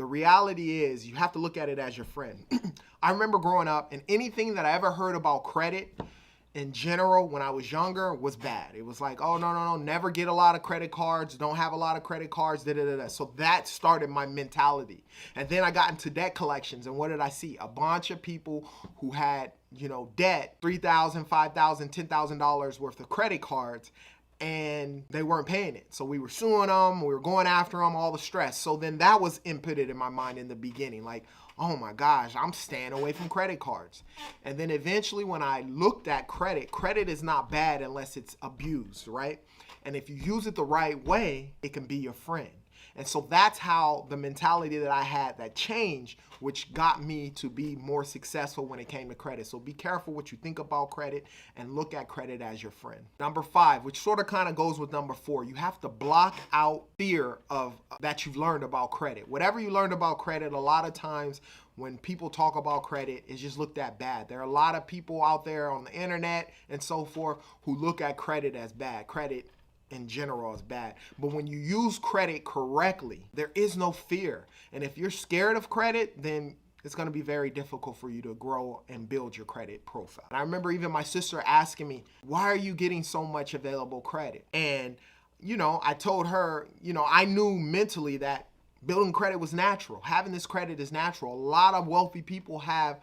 reality is you have to look at it as your friend. I remember growing up, and anything that I ever heard about credit in general when I was younger was bad. It was like, oh, no, no, no, never get a lot of credit cards, don't have a lot of credit cards, da da da da. So that started my mentality. And then I got into debt collections, and what did I see? A bunch of people who had, debt, $3,000, $5,000, $10,000 worth of credit cards, and they weren't paying it. So we were suing them, we were going after them, all the stress. So then that was inputted in my mind in the beginning, like, oh my gosh, I'm staying away from credit cards. And then eventually when I looked at credit, credit is not bad unless it's abused, right? And if you use it the right way, it can be your friend. And so that's how the mentality that I had that changed, which got me to be more successful when it came to credit. So be careful what you think about credit and look at credit as your friend. Number 5, which sort of kind of goes with number 4, you have to block out fear of that you've learned about credit. Whatever you learned about credit, a lot of times when people talk about credit, it's just looked at bad. There are a lot of people out there on the internet and so forth who look at credit as bad. Credit in general is bad. But when you use credit correctly, there is no fear. And if you're scared of credit, then it's going to be very difficult for you to grow and build your credit profile. And I remember even my sister asking me, why are you getting so much available credit? And, I told her, I knew mentally that building credit was natural. Having this credit is natural. A lot of wealthy people have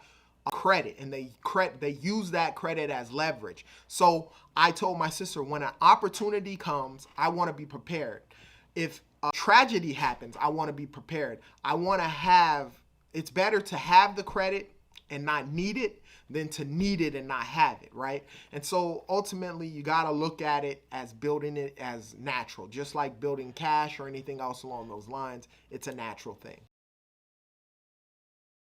credit, and they use that credit as leverage. So I told my sister, when an opportunity comes, I want to be prepared. If a tragedy happens, I want to be prepared. It's better to have the credit and not need it than to need it and not have it, right? And so ultimately you got to look at it as building it as natural, just like building cash or anything else along those lines. It's a natural thing.